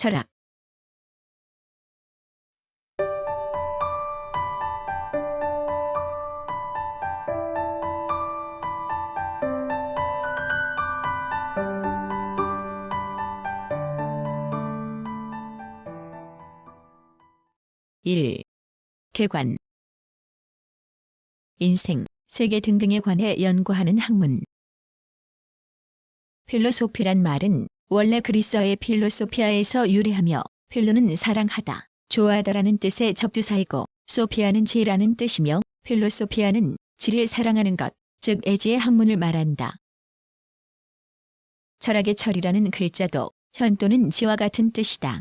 철학. 일. 개관. 인생, 세계 등등에 관해 연구하는 학문. 필로소피란 말은 원래 그리스어의 필로소피아에서 유래하며 필로는 사랑하다, 좋아하다라는 뜻의 접두사이고 소피아는 지라는 뜻이며 필로소피아는 지를 사랑하는 것, 즉 애지의 학문을 말한다. 철학의 철이라는 글자도 현 또는 지와 같은 뜻이다.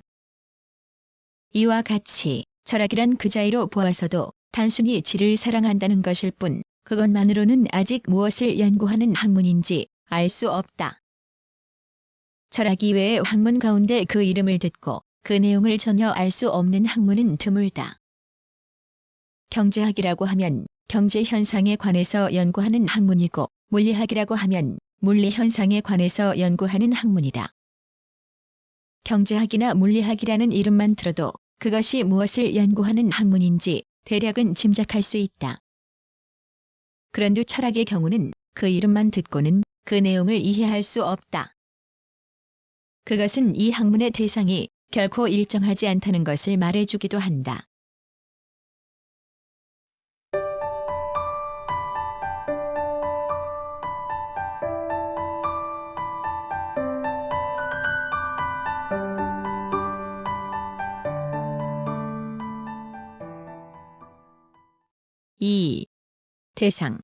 이와 같이 철학이란 그 자의로 보아서도 단순히 지를 사랑한다는 것일 뿐 그것만으로는 아직 무엇을 연구하는 학문인지 알 수 없다. 철학 이외의 학문 가운데 그 이름을 듣고 그 내용을 전혀 알 수 없는 학문은 드물다. 경제학이라고 하면 경제 현상에 관해서 연구하는 학문이고 물리학이라고 하면 물리 현상에 관해서 연구하는 학문이다. 경제학이나 물리학이라는 이름만 들어도 그것이 무엇을 연구하는 학문인지 대략은 짐작할 수 있다. 그런데 철학의 경우는 그 이름만 듣고는 그 내용을 이해할 수 없다. 그것은 이 학문의 대상이 결코 일정하지 않다는 것을 말해주기도 한다. 이. 대상.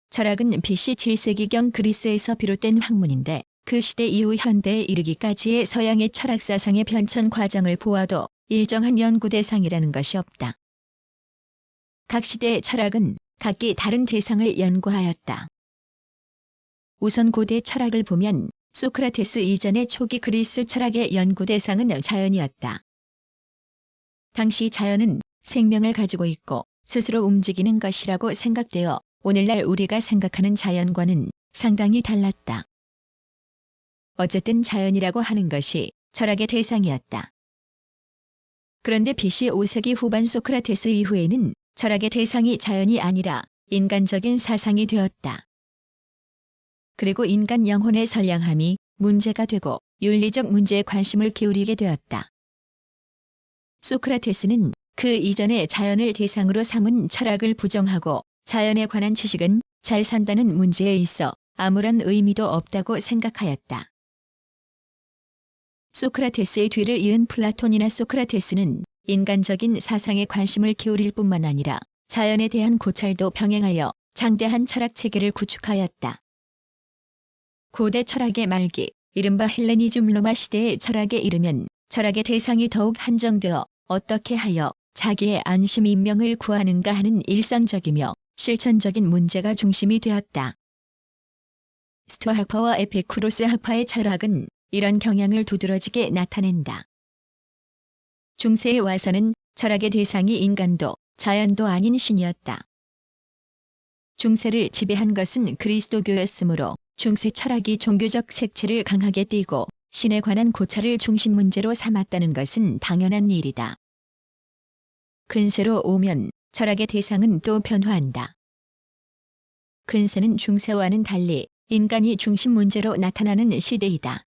철학은 BC 7세기경 그리스에서 비롯된 학문인데 그 시대 이후 현대에 이르기까지의 서양의 철학 사상의 변천 과정을 보아도 일정한 연구 대상이라는 것이 없다. 각 시대의 철학은 각기 다른 대상을 연구하였다. 우선 고대 철학을 보면 소크라테스 이전의 초기 그리스 철학의 연구 대상은 자연이었다. 당시 자연은 생명을 가지고 있고 스스로 움직이는 것이라고 생각되어 오늘날 우리가 생각하는 자연과는 상당히 달랐다. 어쨌든 자연이라고 하는 것이 철학의 대상이었다. 그런데 BC 5세기 후반 소크라테스 이후에는 철학의 대상이 자연이 아니라 인간적인 사상이 되었다. 그리고 인간 영혼의 선량함이 문제가 되고 윤리적 문제에 관심을 기울이게 되었다. 소크라테스는 그 이전에 자연을 대상으로 삼은 철학을 부정하고 자연에 관한 지식은 잘 산다는 문제에 있어 아무런 의미도 없다고 생각하였다. 소크라테스의 뒤를 이은 플라톤이나 소크라테스는 인간적인 사상에 관심을 기울일 뿐만 아니라 자연에 대한 고찰도 병행하여 장대한 철학 체계를 구축하였다. 고대 철학의 말기, 이른바 헬레니즘 로마 시대의 철학에 이르면 철학의 대상이 더욱 한정되어 어떻게 하여 자기의 안심 인명을 구하는가 하는 일상적이며 실천적인 문제가 중심이 되었다. 스토아 학파와 에피쿠로스 학파의 철학은 이런 경향을 두드러지게 나타낸다. 중세에 와서는 철학의 대상이 인간도 자연도 아닌 신이었다. 중세를 지배한 것은 그리스도교였으므로 중세 철학이 종교적 색채를 강하게 띠고 신에 관한 고찰을 중심 문제로 삼았다는 것은 당연한 일이다. 근세로 오면 철학의 대상은 또 변화한다. 근세는 중세와는 달리 인간이 중심 문제로 나타나는 시대이다.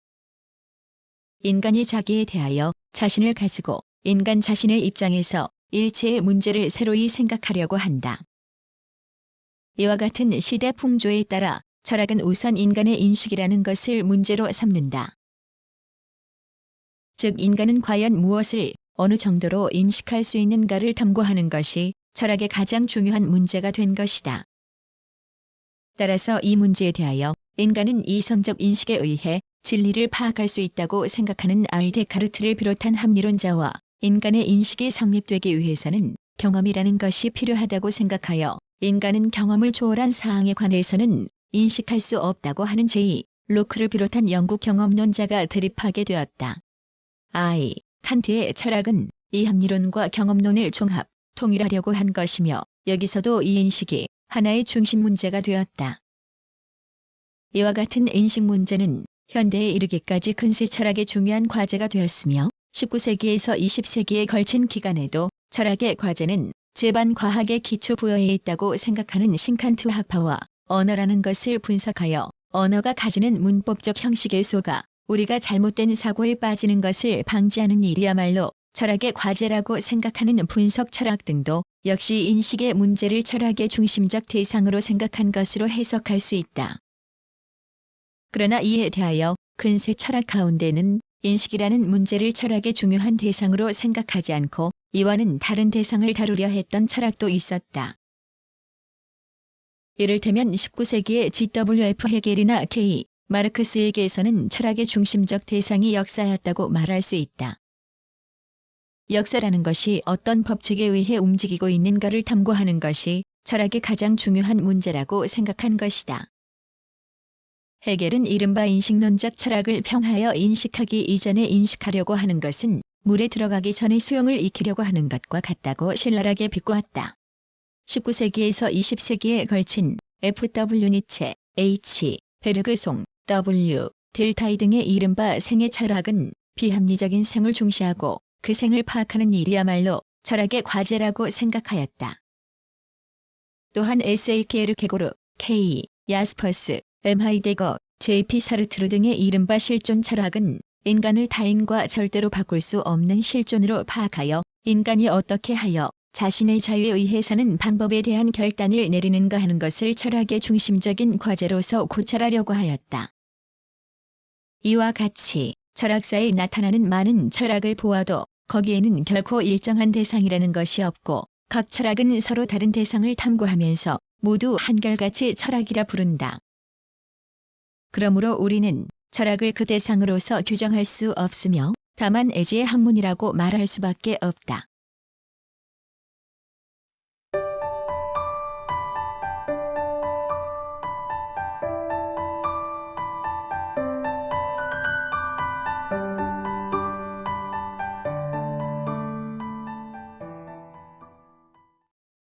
인간이 자기에 대하여 자신을 가지고 인간 자신의 입장에서 일체의 문제를 새로이 생각하려고 한다. 이와 같은 시대 풍조에 따라 철학은 우선 인간의 인식이라는 것을 문제로 삼는다. 즉 인간은 과연 무엇을 어느 정도로 인식할 수 있는가를 탐구하는 것이 철학의 가장 중요한 문제가 된 것이다. 따라서 이 문제에 대하여 인간은 이성적 인식에 의해 진리를 파악할 수 있다고 생각하는 알데카르트를 비롯한 합리론자와 인간의 인식이 성립되기 위해서는 경험이라는 것이 필요하다고 생각하여 인간은 경험을 초월한 사항에 관해서는 인식할 수 없다고 하는 제이, 로크를 비롯한 영국 경험론자가 대립하게 되었다. 칸트의 철학은 이 합리론과 경험론을 종합, 통일하려고 한 것이며 여기서도 이 인식이 하나의 중심 문제가 되었다. 이와 같은 인식 문제는 현대에 이르기까지 근세 철학의 중요한 과제가 되었으며 19세기에서 20세기에 걸친 기간에도 철학의 과제는 제반 과학의 기초 부여에 있다고 생각하는 싱칸트 학파와 언어라는 것을 분석하여 언어가 가지는 문법적 형식에 속아 우리가 잘못된 사고에 빠지는 것을 방지하는 일이야말로 철학의 과제라고 생각하는 분석 철학 등도 역시 인식의 문제를 철학의 중심적 대상으로 생각한 것으로 해석할 수 있다. 그러나 이에 대하여 근세 철학 가운데는 인식이라는 문제를 철학의 중요한 대상으로 생각하지 않고 이와는 다른 대상을 다루려 했던 철학도 있었다. 이를테면 19세기의 G.W.F. 헤겔이나 K. 마르크스에게서는 철학의 중심적 대상이 역사였다고 말할 수 있다. 역사라는 것이 어떤 법칙에 의해 움직이고 있는가를 탐구하는 것이 철학의 가장 중요한 문제라고 생각한 것이다. 헤겔은 이른바 인식론적 철학을 평하여 인식하기 이전에 인식하려고 하는 것은 물에 들어가기 전에 수영을 익히려고 하는 것과 같다고 신랄하게 비꼬았다. 19세기에서 20세기에 걸친 F.W. 니체, H. 베르그송, W. 델타이 등의 이른바 생애 철학은 비합리적인 생을 중시하고 그 생을 파악하는 일이야말로 철학의 과제라고 생각하였다. 또한 S.A. 케르케고르, K. 야스퍼스, M. 하이데거, J.P. 사르트르 등의 이른바 실존 철학은 인간을 타인과 절대로 바꿀 수 없는 실존으로 파악하여 인간이 어떻게 하여 자신의 자유에 의해 사는 방법에 대한 결단을 내리는가 하는 것을 철학의 중심적인 과제로서 고찰하려고 하였다. 이와 같이 철학사에 나타나는 많은 철학을 보아도 거기에는 결코 일정한 대상이라는 것이 없고 각 철학은 서로 다른 대상을 탐구하면서 모두 한결같이 철학이라 부른다. 그러므로 우리는 철학을 그 대상으로서 규정할 수 없으며 다만 애지의 학문이라고 말할 수밖에 없다.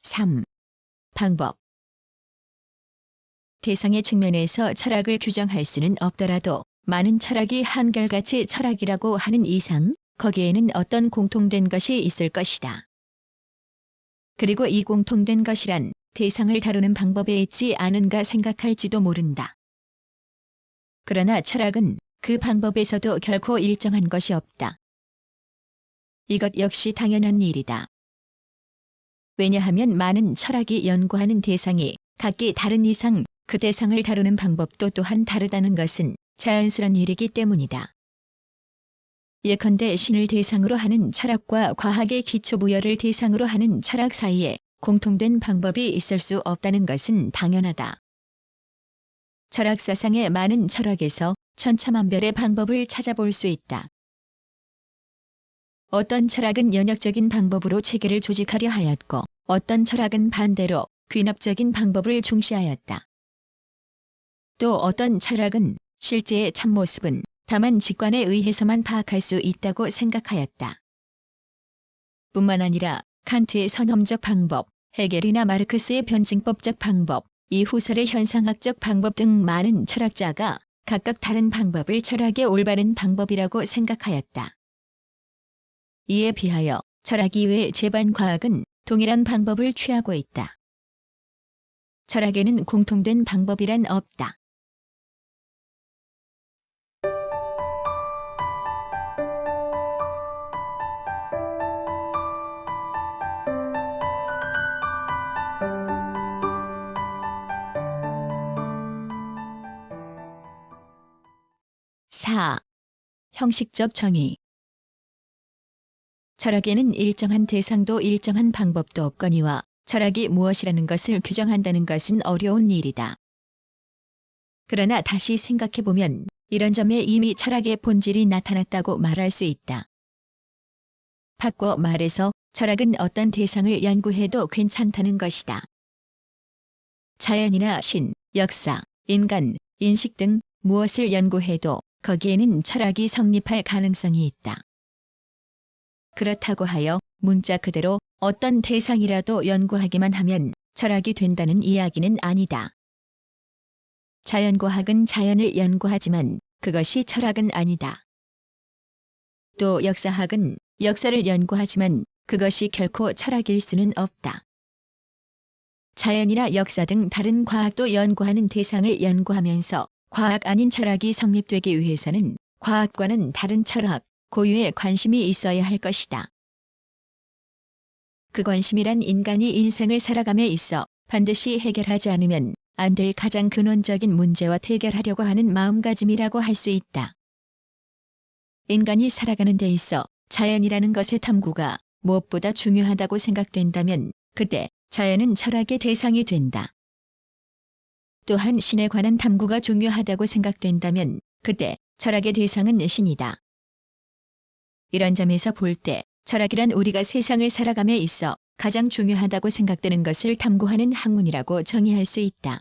(3) 방법. 대상의 측면에서 철학을 규정할 수는 없더라도 많은 철학이 한결같이 철학이라고 하는 이상 거기에는 어떤 공통된 것이 있을 것이다. 그리고 이 공통된 것이란 대상을 다루는 방법에 있지 않은가 생각할지도 모른다. 그러나 철학은 그 방법에서도 결코 일정한 것이 없다. 이것 역시 당연한 일이다. 왜냐하면 많은 철학이 연구하는 대상이 각기 다른 이상 그 대상을 다루는 방법도 또한 다르다는 것은 자연스러운 일이기 때문이다. 예컨대 신을 대상으로 하는 철학과 과학의 기초부여를 대상으로 하는 철학 사이에 공통된 방법이 있을 수 없다는 것은 당연하다. 철학사상의 많은 철학에서 천차만별의 방법을 찾아볼 수 있다. 어떤 철학은 연역적인 방법으로 체계를 조직하려 하였고 어떤 철학은 반대로 귀납적인 방법을 중시하였다. 또 어떤 철학은 실제의 참모습은 다만 직관에 의해서만 파악할 수 있다고 생각하였다. 뿐만 아니라 칸트의 선험적 방법, 헤겔이나 마르크스의 변증법적 방법, 이후설의 현상학적 방법 등 많은 철학자가 각각 다른 방법을 철학의 올바른 방법이라고 생각하였다. 이에 비하여 철학 이외의 제반과학은 동일한 방법을 취하고 있다. 철학에는 공통된 방법이란 없다. (4) 형식적 정의. 철학에는 일정한 대상도 일정한 방법도 없거니와 철학이 무엇이라는 것을 규정한다는 것은 어려운 일이다. 그러나 다시 생각해보면 이런 점에 이미 철학의 본질이 나타났다고 말할 수 있다. 바꿔 말해서 철학은 어떤 대상을 연구해도 괜찮다는 것이다. 자연이나 신, 역사, 인간, 인식 등 무엇을 연구해도 거기에는 철학이 성립할 가능성이 있다. 그렇다고 하여 문자 그대로 어떤 대상이라도 연구하기만 하면 철학이 된다는 이야기는 아니다. 자연과학은 자연을 연구하지만 그것이 철학은 아니다. 또 역사학은 역사를 연구하지만 그것이 결코 철학일 수는 없다. 자연이나 역사 등 다른 과학도 연구하는 대상을 연구하면서 과학 아닌 철학이 성립되기 위해서는 과학과는 다른 철학, 고유의 관심이 있어야 할 것이다. 그 관심이란 인간이 인생을 살아감에 있어 반드시 해결하지 않으면 안 될 가장 근원적인 문제와 해결하려고 하는 마음가짐이라고 할 수 있다. 인간이 살아가는 데 있어 자연이라는 것의 탐구가 무엇보다 중요하다고 생각된다면 그때 자연은 철학의 대상이 된다. 또한 신에 관한 탐구가 중요하다고 생각된다면 그때 철학의 대상은 신이다. 이런 점에서 볼 때 철학이란 우리가 세상을 살아감에 있어 가장 중요하다고 생각되는 것을 탐구하는 학문이라고 정의할 수 있다.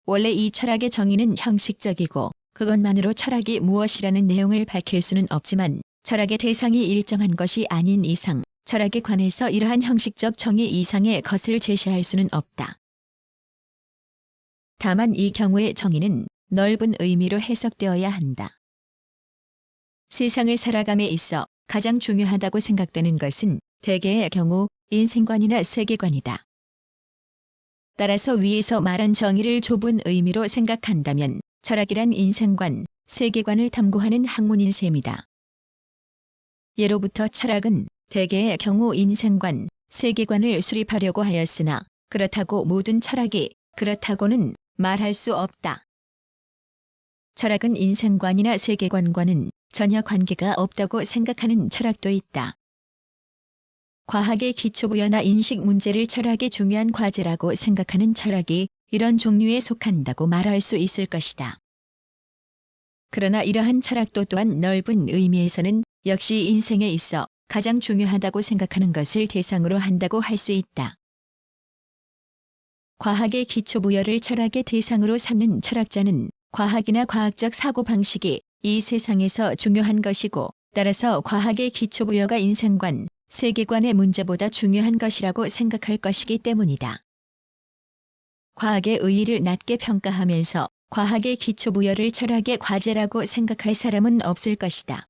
원래 이 철학의 정의는 형식적이고 그것만으로 철학이 무엇이라는 내용을 밝힐 수는 없지만 철학의 대상이 일정한 것이 아닌 이상 철학에 관해서 이러한 형식적 정의 이상의 것을 제시할 수는 없다. 다만 이 경우의 정의는 넓은 의미로 해석되어야 한다. 세상을 살아감에 있어 가장 중요하다고 생각되는 것은 대개의 경우 인생관이나 세계관이다. 따라서 위에서 말한 정의를 좁은 의미로 생각한다면 철학이란 인생관, 세계관을 탐구하는 학문인 셈이다. 예로부터 철학은 대개의 경우 인생관, 세계관을 수립하려고 하였으나 그렇다고 모든 철학이 그렇다고는 말할 수 없다. 철학은 인생관이나 세계관과는 전혀 관계가 없다고 생각하는 철학도 있다. 과학의 기초부여나 인식 문제를 철학의 중요한 과제라고 생각하는 철학이 이런 종류에 속한다고 말할 수 있을 것이다. 그러나 이러한 철학도 또한 넓은 의미에서는 역시 인생에 있어 가장 중요하다고 생각하는 것을 대상으로 한다고 할 수 있다. 과학의 기초부여를 철학의 대상으로 삼는 철학자는 과학이나 과학적 사고방식이 이 세상에서 중요한 것이고 따라서 과학의 기초부여가 인생관, 세계관의 문제보다 중요한 것이라고 생각할 것이기 때문이다. 과학의 의의를 낮게 평가하면서 과학의 기초부여를 철학의 과제라고 생각할 사람은 없을 것이다.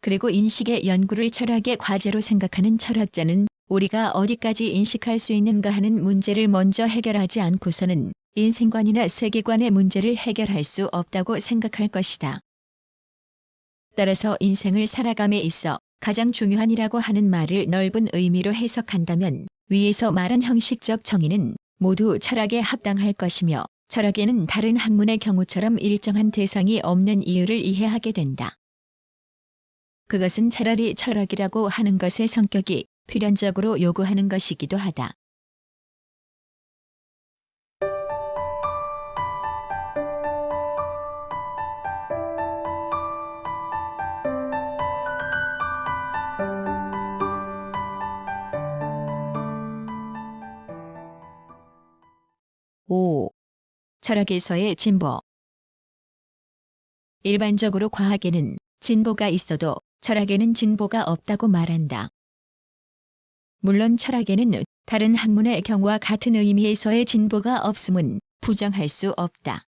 그리고 인식의 연구를 철학의 과제로 생각하는 철학자는 우리가 어디까지 인식할 수 있는가 하는 문제를 먼저 해결하지 않고서는 인생관이나 세계관의 문제를 해결할 수 없다고 생각할 것이다. 따라서 인생을 살아감에 있어 가장 중요한이라고 하는 말을 넓은 의미로 해석한다면 위에서 말한 형식적 정의는 모두 철학에 합당할 것이며 철학에는 다른 학문의 경우처럼 일정한 대상이 없는 이유를 이해하게 된다. 그것은 차라리 철학이라고 하는 것의 성격이 필연적으로 요구하는 것이기도 하다. 오. 철학에서의 진보. 일반적으로 과학에는 진보가 있어도 철학에는 진보가 없다고 말한다. 물론 철학에는 다른 학문의 경우와 같은 의미에서의 진보가 없음은 부정할 수 없다.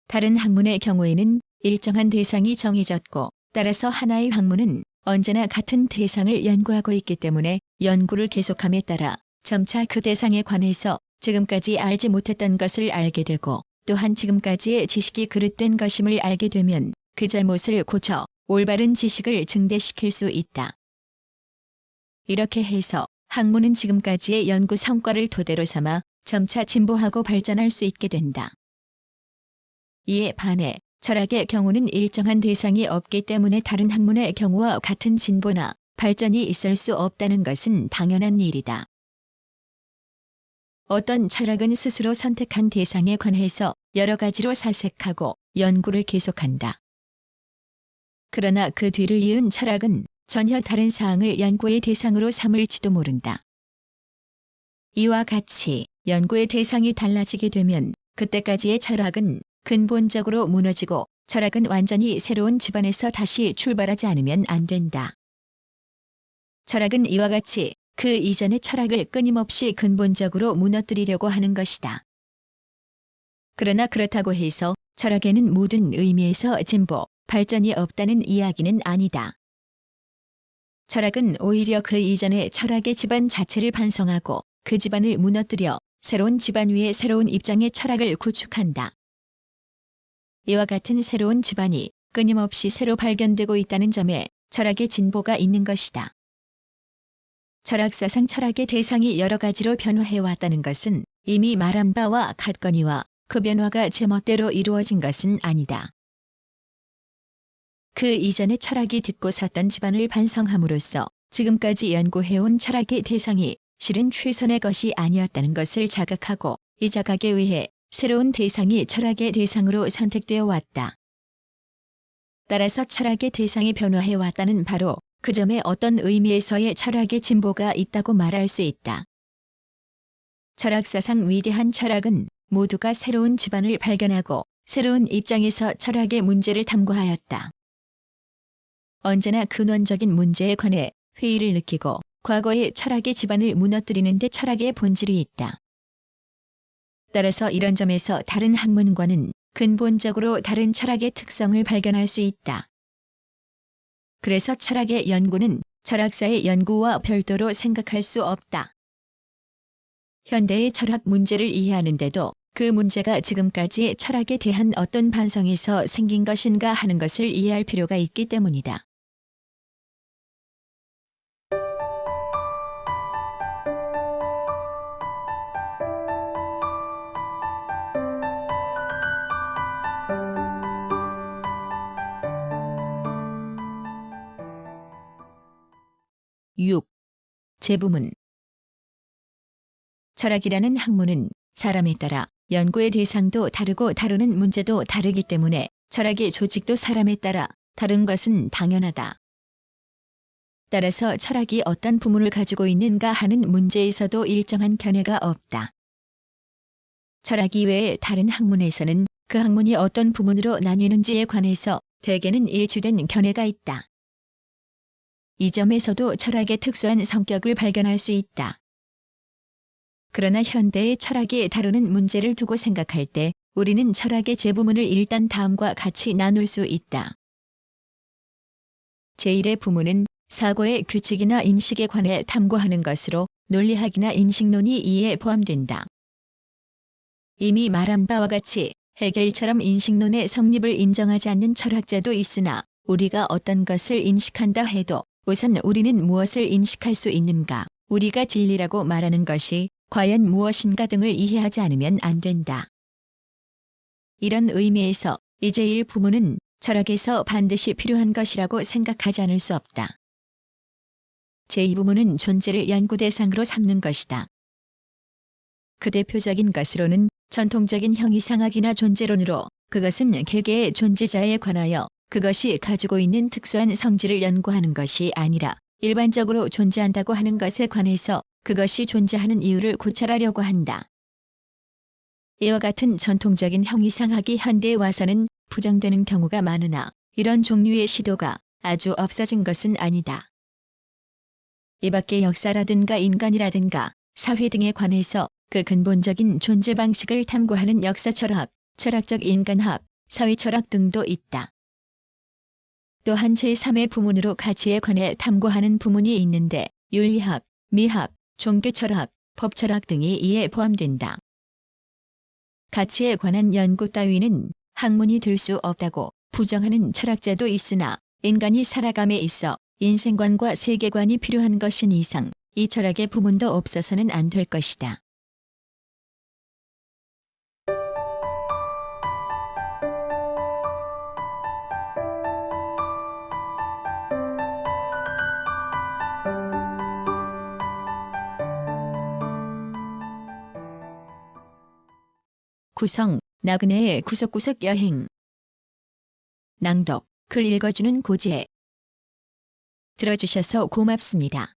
다른 학문의 경우에는 일정한 대상이 정해졌고 따라서 하나의 학문은 언제나 같은 대상을 연구하고 있기 때문에 연구를 계속함에 따라 점차 그 대상에 관해서 지금까지 알지 못했던 것을 알게 되고 또한 지금까지의 지식이 그릇된 것임을 알게 되면 그 잘못을 고쳐 올바른 지식을 증대시킬 수 있다. 이렇게 해서 학문은 지금까지의 연구 성과를 토대로 삼아 점차 진보하고 발전할 수 있게 된다. 이에 반해 철학의 경우는 일정한 대상이 없기 때문에 다른 학문의 경우와 같은 진보나 발전이 있을 수 없다는 것은 당연한 일이다. 어떤 철학은 스스로 선택한 대상에 관해서 여러 가지로 사색하고 연구를 계속한다. 그러나 그 뒤를 이은 철학은 전혀 다른 사항을 연구의 대상으로 삼을지도 모른다. 이와 같이 연구의 대상이 달라지게 되면 그때까지의 철학은 근본적으로 무너지고 철학은 완전히 새로운 집안에서 다시 출발하지 않으면 안 된다. 철학은 이와 같이 그 이전의 철학을 끊임없이 근본적으로 무너뜨리려고 하는 것이다. 그러나 그렇다고 해서 철학에는 모든 의미에서 진보, 발전이 없다는 이야기는 아니다. 철학은 오히려 그 이전의 철학의 집안 자체를 반성하고 그 집안을 무너뜨려 새로운 집안 위에 새로운 입장의 철학을 구축한다. 이와 같은 새로운 집안이 끊임없이 새로 발견되고 있다는 점에 철학의 진보가 있는 것이다. 철학사상 철학의 대상이 여러 가지로 변화해왔다는 것은 이미 말한 바와 같거니와 그 변화가 제멋대로 이루어진 것은 아니다. 그 이전의 철학이 듣고 섰던 집안을 반성함으로써 지금까지 연구해온 철학의 대상이 실은 최선의 것이 아니었다는 것을 자각하고 이 자각에 의해 새로운 대상이 철학의 대상으로 선택되어 왔다. 따라서 철학의 대상이 변화해왔다는 바로 그 점에 어떤 의미에서의 철학의 진보가 있다고 말할 수 있다. 철학사상 위대한 철학은 모두가 새로운 집안을 발견하고 새로운 입장에서 철학의 문제를 탐구하였다. 언제나 근원적인 문제에 관해 회의를 느끼고 과거의 철학의 집안을 무너뜨리는 데 철학의 본질이 있다. 따라서 이런 점에서 다른 학문과는 근본적으로 다른 철학의 특성을 발견할 수 있다. 그래서 철학의 연구는 철학사의 연구와 별도로 생각할 수 없다. 현대의 철학 문제를 이해하는데도 그 문제가 지금까지의 철학에 대한 어떤 반성에서 생긴 것인가 하는 것을 이해할 필요가 있기 때문이다. (6) 재부문. 철학이라는 학문은 사람에 따라 연구의 대상도 다르고 다루는 문제도 다르기 때문에 철학의 조직도 사람에 따라 다른 것은 당연하다. 따라서 철학이 어떤 부문을 가지고 있는가 하는 문제에서도 일정한 견해가 없다. 철학 이외의 다른 학문에서는 그 학문이 어떤 부문으로 나뉘는지에 관해서 대개는 일치된 견해가 있다. 이 점에서도 철학의 특수한 성격을 발견할 수 있다. 그러나 현대의 철학이 다루는 문제를 두고 생각할 때 우리는 철학의 재부문을 일단 다음과 같이 나눌 수 있다. 제1의 부문은 사고의 규칙이나 인식에 관해 탐구하는 것으로 논리학이나 인식론이 이에 포함된다. 이미 말한 바와 같이 헤겔처럼 인식론의 성립을 인정하지 않는 철학자도 있으나 우리가 어떤 것을 인식한다 해도 우선 우리는 무엇을 인식할 수 있는가, 우리가 진리라고 말하는 것이 과연 무엇인가 등을 이해하지 않으면 안 된다. 이런 의미에서 이 제1부문은 철학에서 반드시 필요한 것이라고 생각하지 않을 수 없다. 제2부문은 존재를 연구 대상으로 삼는 것이다. 그 대표적인 것으로는 전통적인 형이상학이나 존재론으로 그것은 개개의 존재자에 관하여 그것이 가지고 있는 특수한 성질을 연구하는 것이 아니라 일반적으로 존재한다고 하는 것에 관해서 그것이 존재하는 이유를 고찰하려고 한다. 이와 같은 전통적인 형이상학이 현대에 와서는 부정되는 경우가 많으나 이런 종류의 시도가 아주 없어진 것은 아니다. 이 밖에 역사라든가 인간이라든가 사회 등에 관해서 그 근본적인 존재 방식을 탐구하는 역사철학, 철학적 인간학, 사회철학 등도 있다. 또한 제3의 부문으로 가치에 관해 탐구하는 부문이 있는데 윤리학, 미학, 종교철학, 법철학 등이 이에 포함된다. 가치에 관한 연구 따위는 학문이 될 수 없다고 부정하는 철학자도 있으나 인간이 살아감에 있어 인생관과 세계관이 필요한 것인 이상 이 철학의 부문도 없어서는 안 될 것이다. 구성, 나그네의 구석구석 여행. 낭독, 글 읽어주는 고지혜. 들어주셔서 고맙습니다.